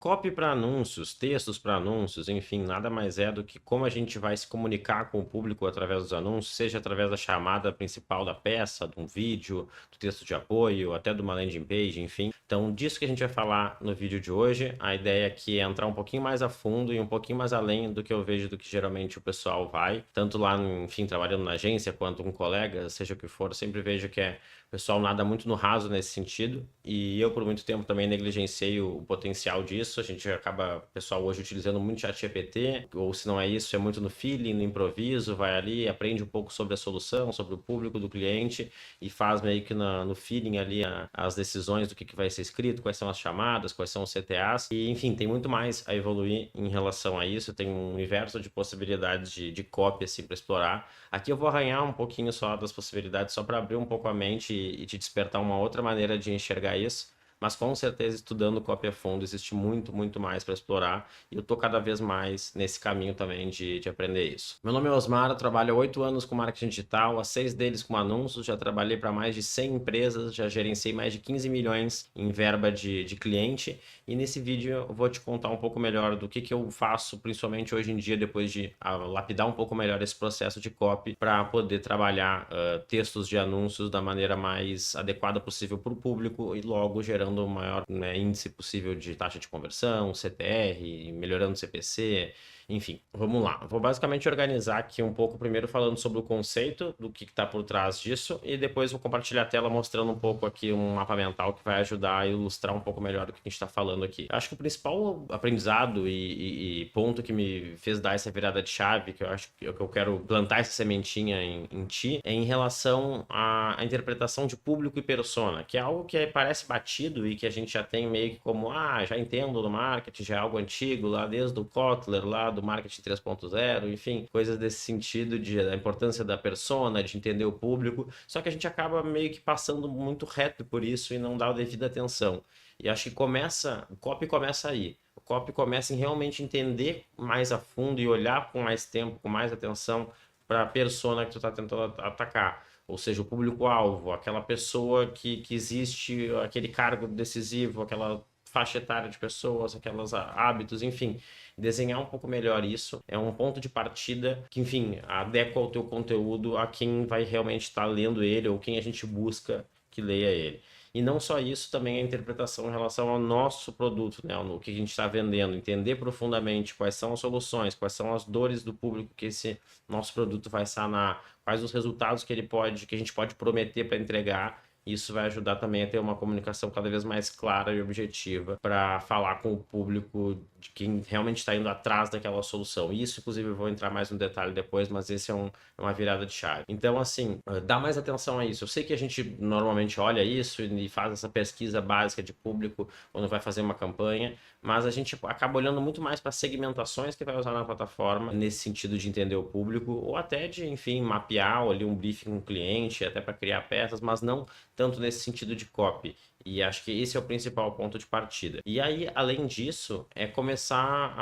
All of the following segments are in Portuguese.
Copy para anúncios, textos para anúncios, enfim, nada mais é do que como a gente vai se comunicar com o público através dos anúncios, seja através da chamada principal da peça, de um vídeo, do texto de apoio, até de uma landing page, enfim. Então, disso que a gente vai falar no vídeo de hoje. A ideia aqui é entrar um pouquinho mais a fundo e um pouquinho mais além do que eu vejo do que geralmente o pessoal vai, tanto lá, enfim, trabalhando na agência quanto com colegas, seja o que for, eu sempre vejo que o pessoal nada muito no raso nesse sentido, e eu por muito tempo também negligenciei o potencial disso. A gente acaba, o pessoal hoje utilizando muito ChatGPT, ou se não é isso, é muito no feeling, no improviso, vai ali, aprende um pouco sobre a solução, sobre o público do cliente e faz meio que no feeling ali as decisões do que vai ser escrito, quais são as chamadas, quais são os CTAs, e enfim, tem muito mais a evoluir em relação a isso, tem um universo de possibilidades de copy assim para explorar. Aqui eu vou arranhar um pouquinho só das possibilidades, só para abrir um pouco a mente e te despertar uma outra maneira de enxergar isso. Mas com certeza, estudando copy a fundo, existe muito, muito mais para explorar. E eu tô cada vez mais nesse caminho também de aprender isso. Meu nome é Osmar, eu trabalho há 8 anos com marketing digital, há 6 deles com anúncios, já trabalhei para mais de 100 empresas, já gerenciei mais de 15 milhões em verba de cliente. E nesse vídeo eu vou te contar um pouco melhor do que eu faço, principalmente hoje em dia, depois de lapidar um pouco melhor esse processo de copy, para poder trabalhar textos de anúncios da maneira mais adequada possível para o público e logo gerando o maior, né, índice possível de taxa de conversão, CTR, melhorando o CPC, enfim. Vamos lá. Vou basicamente organizar aqui um pouco, primeiro falando sobre o conceito, do que está por trás disso, e depois vou compartilhar a tela mostrando um pouco aqui um mapa mental que vai ajudar a ilustrar um pouco melhor do que a gente está falando aqui. Acho que o principal aprendizado e ponto que me fez dar essa virada de chave, que eu acho que eu quero plantar essa sementinha em ti, é em relação à interpretação de público e persona, que é algo que parece batido e que a gente já tem meio que como, já entendo do marketing, já é algo antigo, lá desde o Kotler, lá do marketing 3.0, enfim, coisas desse sentido da importância da persona, de entender o público, só que a gente acaba meio que passando muito reto por isso e não dá a devida atenção. E acho que o copy começa aí. O copy começa em realmente entender mais a fundo e olhar com mais tempo, com mais atenção para a persona que tu está tentando atacar. Ou seja, o público-alvo, aquela pessoa que existe, aquele cargo decisivo, aquela faixa etária de pessoas, aqueles hábitos, enfim. Desenhar um pouco melhor isso é um ponto de partida que, enfim, adequa o teu conteúdo a quem vai realmente estar lendo ele ou quem a gente busca que leia ele. E não só isso, também a interpretação em relação ao nosso produto, né? No que a gente está vendendo, entender profundamente quais são as soluções, quais são as dores do público que esse nosso produto vai sanar, quais os resultados que a gente pode prometer para entregar. Isso vai ajudar também a ter uma comunicação cada vez mais clara e objetiva para falar com o público de quem realmente está indo atrás daquela solução. Isso, inclusive, eu vou entrar mais no detalhe depois, mas esse é uma virada de chave. Então, assim, dá mais atenção a isso. Eu sei que a gente normalmente olha isso e faz essa pesquisa básica de público quando vai fazer uma campanha, mas a gente acaba olhando muito mais para segmentações que vai usar na plataforma, nesse sentido de entender o público, ou até de, enfim, mapear ali um briefing com o cliente, até para criar peças, mas não tanto nesse sentido de copy. E acho que esse é o principal ponto de partida. E aí, além disso, é começar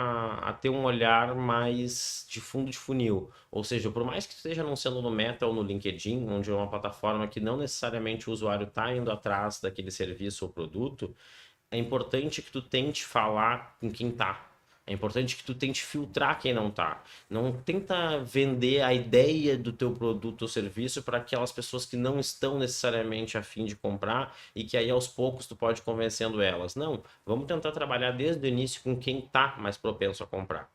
a ter um olhar mais de fundo de funil. Ou seja, por mais que esteja anunciando no Meta ou no LinkedIn, onde é uma plataforma que não necessariamente o usuário está indo atrás daquele serviço ou produto, é importante que tu tente falar com quem tá. É importante que tu tente filtrar quem não tá. Não tenta vender a ideia do teu produto ou serviço para aquelas pessoas que não estão necessariamente a fim de comprar e que aí aos poucos tu pode convencendo elas. Não, vamos tentar trabalhar desde o início com quem tá mais propenso a comprar.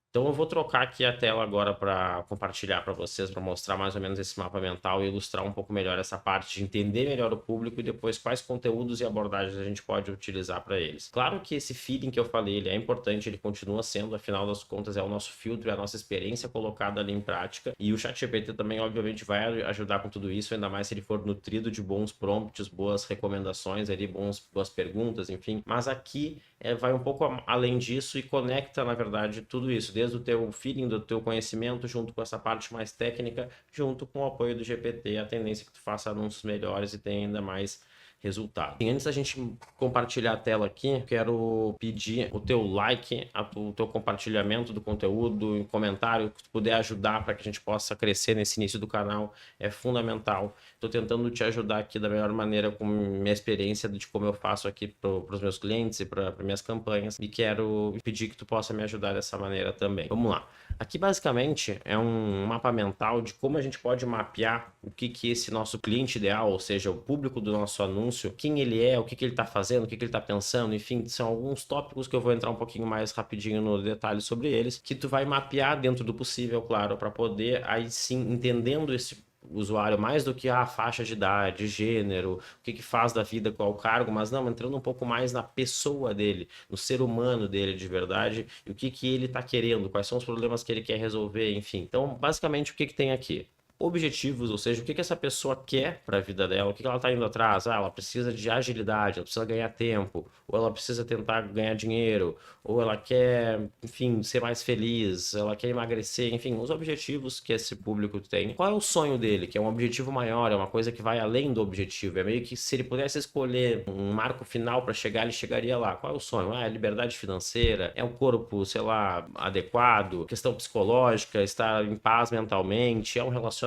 Então eu vou trocar aqui a tela agora para compartilhar para vocês, para mostrar mais ou menos esse mapa mental e ilustrar um pouco melhor essa parte de entender melhor o público e depois quais conteúdos e abordagens a gente pode utilizar para eles. Claro que esse feeling que eu falei, ele é importante, ele continua sendo, afinal das contas é o nosso filtro, é a nossa experiência colocada ali em prática, e o ChatGPT também obviamente vai ajudar com tudo isso, ainda mais se ele for nutrido de bons prompts, boas recomendações ali, boas perguntas, enfim. Mas aqui vai um pouco além disso e conecta, na verdade, tudo isso, desde o teu feeling, do teu conhecimento, junto com essa parte mais técnica, junto com o apoio do GPT, a tendência é que tu faça anúncios melhores e tenha ainda mais resultado. E antes da gente compartilhar a tela aqui, quero pedir o teu like, o teu compartilhamento do conteúdo, comentário, que tu puder ajudar para que a gente possa crescer nesse início do canal, é fundamental. Estou tentando te ajudar aqui da melhor maneira com minha experiência de como eu faço aqui para os meus clientes e para minhas campanhas, e quero pedir que tu possa me ajudar dessa maneira também. Vamos lá. Aqui basicamente é um mapa mental de como a gente pode mapear o que esse nosso cliente ideal, ou seja, o público do nosso anúncio, quem ele é, o que ele está fazendo, o que ele está pensando, enfim, são alguns tópicos que eu vou entrar um pouquinho mais rapidinho no detalhe sobre eles, que tu vai mapear dentro do possível, claro, para poder aí sim, entendendo esse usuário mais do que a faixa de idade, gênero, o que faz da vida, qual o cargo, mas não, entrando um pouco mais na pessoa dele, no ser humano dele de verdade, e o que ele está querendo, quais são os problemas que ele quer resolver, enfim. Então, basicamente, o que tem aqui? Objetivos, ou seja, o que essa pessoa quer para a vida dela, o que ela está indo atrás. Ela precisa de agilidade, ela precisa ganhar tempo, ou ela precisa tentar ganhar dinheiro, ou ela quer, enfim, ser mais feliz, ela quer emagrecer, enfim, os objetivos que esse público tem. Qual é o sonho dele, que é um objetivo maior, é uma coisa que vai além do objetivo, é meio que se ele pudesse escolher um marco final para chegar, ele chegaria lá. Qual é o sonho? É liberdade financeira, é um corpo, sei lá, adequado, questão psicológica, estar em paz mentalmente, é um relacionamento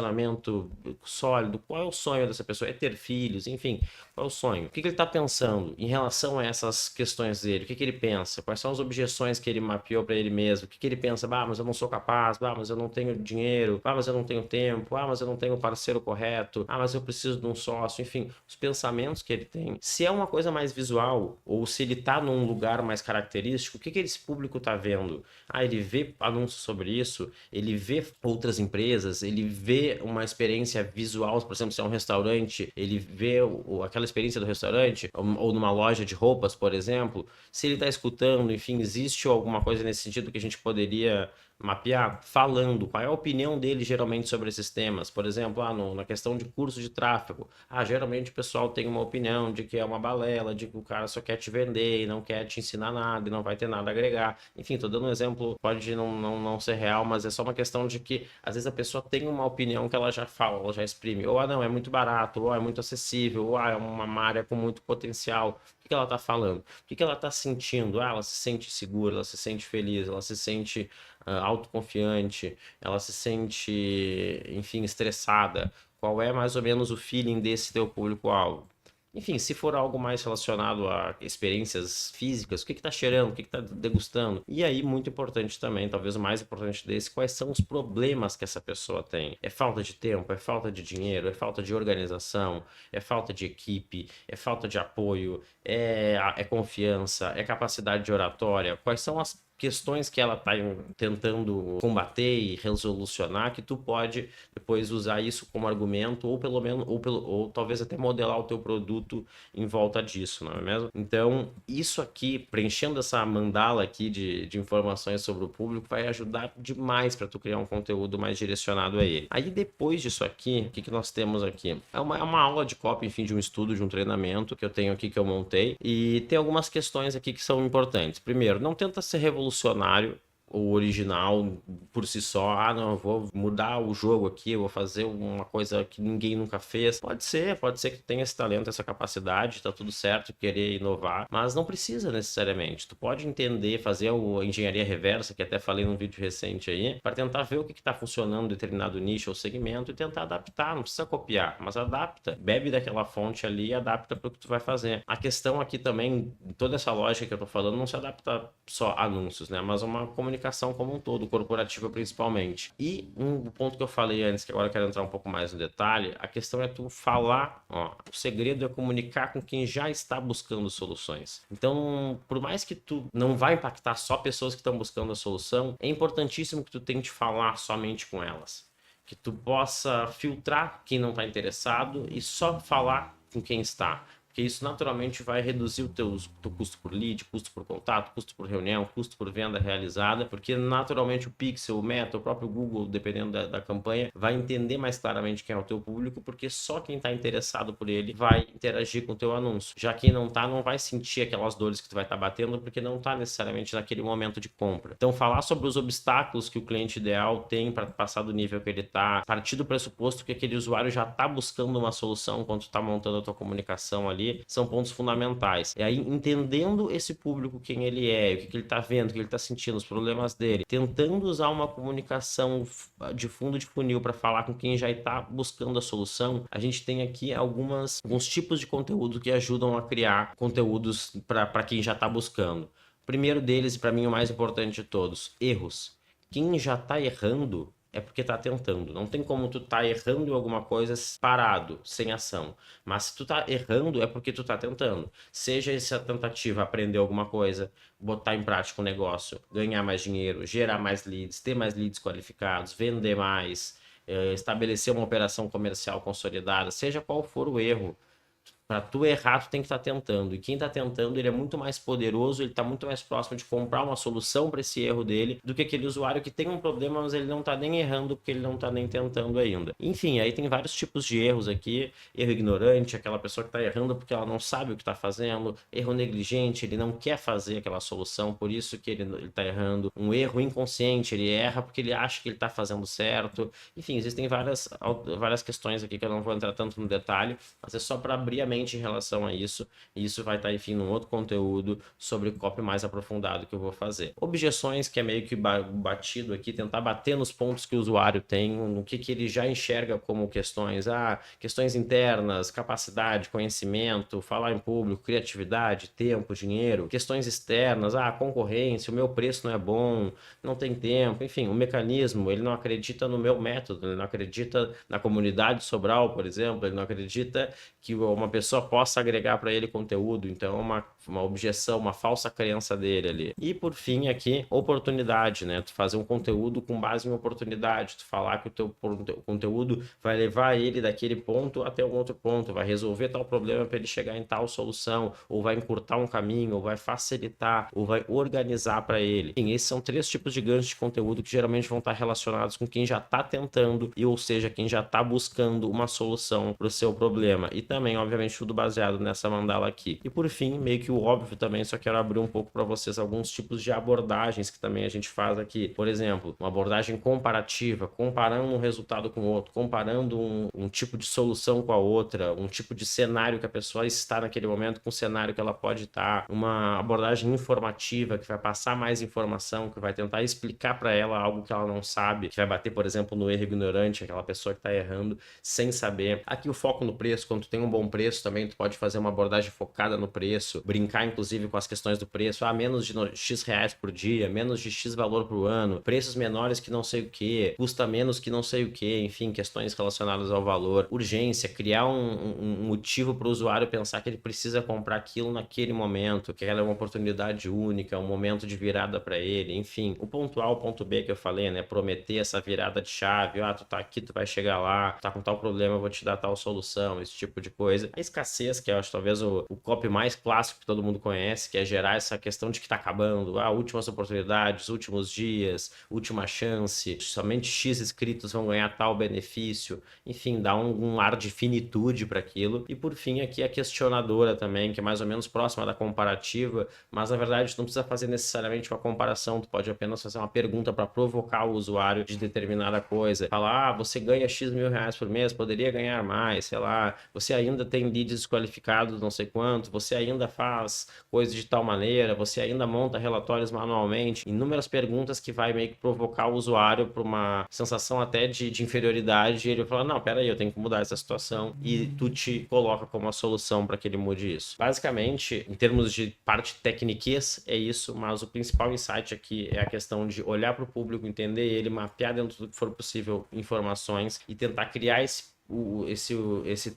sólido. Qual é o sonho dessa pessoa? É ter filhos, enfim, qual é o sonho? O que ele está pensando em relação a essas questões dele? O que ele pensa? Quais são as objeções que ele mapeou para ele mesmo? O que ele pensa? Mas eu não sou capaz, mas eu não tenho dinheiro, mas eu não tenho tempo, mas eu não tenho o parceiro correto, mas eu preciso de um sócio, enfim, os pensamentos que ele tem. Se é uma coisa mais visual, ou se ele está num lugar mais característico, o que esse público está vendo? Ele vê anúncios sobre isso, ele vê outras empresas, ele vê uma experiência visual, por exemplo, se é um restaurante, ele vê aquela experiência do restaurante, ou numa loja de roupas, por exemplo, se ele está escutando, enfim, existe alguma coisa nesse sentido que a gente poderia mapear, falando qual é a opinião dele geralmente sobre esses temas. Por exemplo, na questão de curso de tráfego, geralmente o pessoal tem uma opinião de que é uma balela, de que o cara só quer te vender e não quer te ensinar nada e não vai ter nada a agregar. Enfim, tô dando um exemplo, pode não ser real, mas é só uma questão de que às vezes a pessoa tem uma opinião que ela já fala, ela já exprime, ou não, é muito barato, ou é muito acessível, ou é uma área com muito potencial. O que ela está falando? O que ela está sentindo? Ela se sente segura, ela se sente feliz, ela se sente autoconfiante, ela se sente, enfim, estressada. Qual é mais ou menos o feeling desse teu público-alvo? Enfim, se for algo mais relacionado a experiências físicas, o que está cheirando, o que está degustando? E aí, muito importante também, talvez o mais importante desse, quais são os problemas que essa pessoa tem? É falta de tempo? É falta de dinheiro? É falta de organização? É falta de equipe? É falta de apoio? É confiança? É capacidade de oratória? Quais são as questões que ela está tentando combater e resolucionar, que tu pode depois usar isso como argumento, ou pelo menos, ou talvez até modelar o teu produto em volta disso, não é mesmo? Então, isso aqui, preenchendo essa mandala aqui de informações sobre o público, vai ajudar demais para tu criar um conteúdo mais direcionado a ele. Aí, depois disso aqui, o que nós temos aqui? É uma aula de copy, enfim, de um estudo, de um treinamento que eu tenho aqui, que eu montei, e tem algumas questões aqui que são importantes. Primeiro, não tenta ser revolucionário, o original por si só. Não, eu vou mudar o jogo aqui, eu vou fazer uma coisa que ninguém nunca fez. Pode ser que tu tenha esse talento, essa capacidade, tá tudo certo, querer inovar, mas não precisa necessariamente. Tu pode entender, fazer a engenharia reversa, que até falei num vídeo recente aí, para tentar ver o que tá funcionando em determinado nicho ou segmento e tentar adaptar. Não precisa copiar, mas adapta. Bebe daquela fonte ali e adapta para o que tu vai fazer. A questão aqui também, toda essa lógica que eu tô falando, não se adapta só a anúncios, né? Mas uma comunicação como um todo, corporativa principalmente. E um ponto que eu falei antes, que agora eu quero entrar um pouco mais no detalhe, a questão é tu falar, o segredo é comunicar com quem já está buscando soluções. Então, por mais que tu não vai impactar só pessoas que estão buscando a solução, é importantíssimo que tu tente falar somente com elas. Que tu possa filtrar quem não está interessado e só falar com quem está. Porque isso naturalmente vai reduzir o teu custo por lead, custo por contato, custo por reunião, custo por venda realizada, porque naturalmente o Pixel, o Meta, o próprio Google, dependendo da campanha, vai entender mais claramente quem é o teu público, porque só quem está interessado por ele vai interagir com o teu anúncio. Já quem não está, não vai sentir aquelas dores que tu vai estar batendo, porque não está necessariamente naquele momento de compra. Então, falar sobre os obstáculos que o cliente ideal tem para passar do nível que ele está, partir do pressuposto que aquele usuário já está buscando uma solução quando tu está montando a tua comunicação ali, aqui são pontos fundamentais. E aí, entendendo esse público, quem ele é, o que ele está vendo, o que ele está sentindo, os problemas dele, tentando usar uma comunicação de fundo de funil para falar com quem já está buscando a solução, a gente tem aqui alguns tipos de conteúdo que ajudam a criar conteúdos para quem já está buscando. O primeiro deles, e para mim o mais importante de todos, erros. Quem já está errando é porque tá tentando. Não tem como tu tá errando em alguma coisa parado, sem ação. Mas se tu tá errando é porque tu tá tentando. Seja essa tentativa aprender alguma coisa, botar em prática um negócio, ganhar mais dinheiro, gerar mais leads, ter mais leads qualificados, vender mais, estabelecer uma operação comercial consolidada, seja qual for o erro. Para tu errar, tu tem que estar tentando. E quem está tentando, ele é muito mais poderoso, ele está muito mais próximo de comprar uma solução para esse erro dele do que aquele usuário que tem um problema, mas ele não está nem errando porque ele não está nem tentando ainda. Enfim, aí tem vários tipos de erros aqui. Erro ignorante, aquela pessoa que está errando porque ela não sabe o que está fazendo. Erro negligente, ele não quer fazer aquela solução, por isso que ele está errando. Um erro inconsciente, ele erra porque ele acha que ele está fazendo certo. Enfim, existem várias questões aqui que eu não vou entrar tanto no detalhe, mas é só para abrir a mente em relação a isso, e isso vai estar, enfim, num outro conteúdo sobre copy mais aprofundado que eu vou fazer. Objeções, que é meio que batido aqui, tentar bater nos pontos que o usuário tem, no que ele já enxerga como questões, questões internas, capacidade, conhecimento, falar em público, criatividade, tempo, dinheiro, questões externas, concorrência, o meu preço não é bom, não tem tempo, enfim, o mecanismo, ele não acredita no meu método, ele não acredita na comunidade Sobral, por exemplo, ele não acredita que uma pessoa possa agregar para ele conteúdo, então é uma objeção, uma falsa crença dele ali. E por fim aqui, oportunidade, né? Tu fazer um conteúdo com base em oportunidade, tu falar que o teu conteúdo vai levar ele daquele ponto até um outro ponto, vai resolver tal problema para ele chegar em tal solução, ou vai encurtar um caminho, ou vai facilitar, ou vai organizar para ele. Enfim, esses são 3 tipos de ganchos de conteúdo que geralmente vão estar relacionados com quem já está tentando, ou seja, quem já está buscando uma solução para o seu problema. E também, obviamente, tudo baseado nessa mandala aqui. E por fim, meio que o óbvio também, só quero abrir um pouco para vocês alguns tipos de abordagens que também a gente faz aqui. Por exemplo, uma abordagem comparativa, comparando um resultado com o outro, comparando um tipo de solução com a outra, um tipo de cenário que a pessoa está naquele momento com o cenário que ela pode estar, uma abordagem informativa que vai passar mais informação, que vai tentar explicar para ela algo que ela não sabe, que vai bater, por exemplo, no erro ignorante, aquela pessoa que está errando sem saber. Aqui o foco no preço, quando tu tem um bom preço também, tu pode fazer uma abordagem focada no preço, brincar inclusive com as questões do preço, menos de X reais por dia, menos de X valor por ano, preços menores que não sei o que, custa menos que não sei o que, enfim, questões relacionadas ao valor, urgência, criar um motivo para o usuário pensar que ele precisa comprar aquilo naquele momento, que ela é uma oportunidade única, um momento de virada para ele, enfim, o ponto A, o ponto B que eu falei, né, prometer essa virada de chave, tu tá aqui, tu vai chegar lá, tá com tal problema, eu vou te dar tal solução, esse tipo de coisa. A escassez, que eu acho talvez o copy mais clássico que todo mundo conhece, que é gerar essa questão de que tá acabando, últimas oportunidades, últimos dias, última chance, somente X inscritos vão ganhar tal benefício, enfim, dá um ar de finitude para aquilo. E por fim, aqui a questionadora também, que é mais ou menos próxima da comparativa, mas na verdade tu não precisa fazer necessariamente uma comparação, tu pode apenas fazer uma pergunta para provocar o usuário de determinada coisa. Falar, você ganha X mil reais por mês, poderia ganhar mais, sei lá, você ainda tem leads desqualificados, não sei quanto, você ainda faz coisas de tal maneira, você ainda monta relatórios manualmente, inúmeras perguntas que vai meio que provocar o usuário para uma sensação até de inferioridade, e ele vai falar, não, peraí, eu tenho que mudar essa situação, e tu te coloca como a solução para que ele mude isso. Basicamente, em termos de parte técnicas, é isso, mas o principal insight aqui é a questão de olhar para o público, entender ele, mapear dentro do que for possível informações e tentar criar esse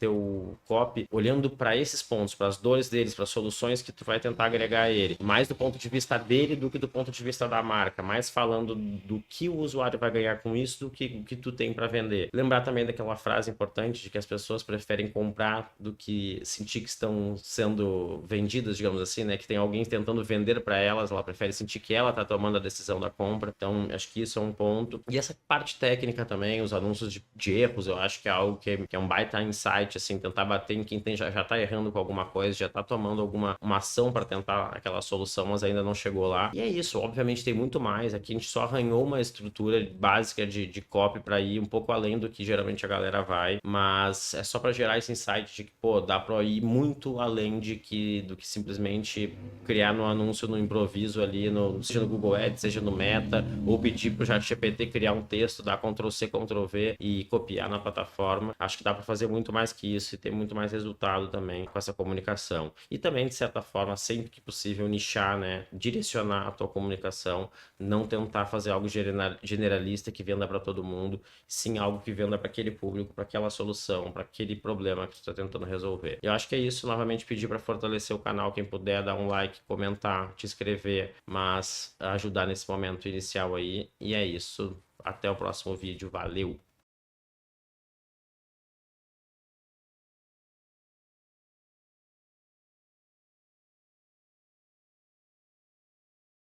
teu copy olhando para esses pontos, para as dores deles, para as soluções que tu vai tentar agregar a ele, mais do ponto de vista dele do que do ponto de vista da marca, mais falando do que o usuário vai ganhar com isso do que tu tem para vender. Lembrar também daquela frase importante de que as pessoas preferem comprar do que sentir que estão sendo vendidas, digamos assim, né? Que tem alguém tentando vender para elas, ela prefere sentir que ela tá tomando a decisão da compra. Então, acho que isso é um ponto. E essa parte técnica também, os anúncios de erros, eu acho que é algo que é um baita insight, assim, tentar bater em quem já tá errando com alguma coisa, já tá tomando uma ação para tentar aquela solução, mas ainda não chegou lá. E é isso, obviamente tem muito mais. Aqui a gente só arranhou uma estrutura básica de copy para ir um pouco além do que geralmente a galera vai, mas é só para gerar esse insight de que, pô, dá para ir muito além do que simplesmente criar no anúncio no improviso ali, seja no Google Ads, seja no Meta, ou pedir pro ChatGPT criar um texto, dar Ctrl+C, Ctrl+V e copiar na plataforma. Acho que dá para fazer muito mais que isso e ter muito mais resultado também com essa comunicação. E também, de certa forma, sempre que possível, nichar, né? Direcionar a tua comunicação, não tentar fazer algo generalista que venda para todo mundo, sim algo que venda para aquele público, para aquela solução, para aquele problema que tu está tentando resolver. Eu acho que é isso. Novamente pedir para fortalecer o canal, quem puder dar um like, comentar, te inscrever, mas ajudar nesse momento inicial aí. E é isso. Até o próximo vídeo. Valeu!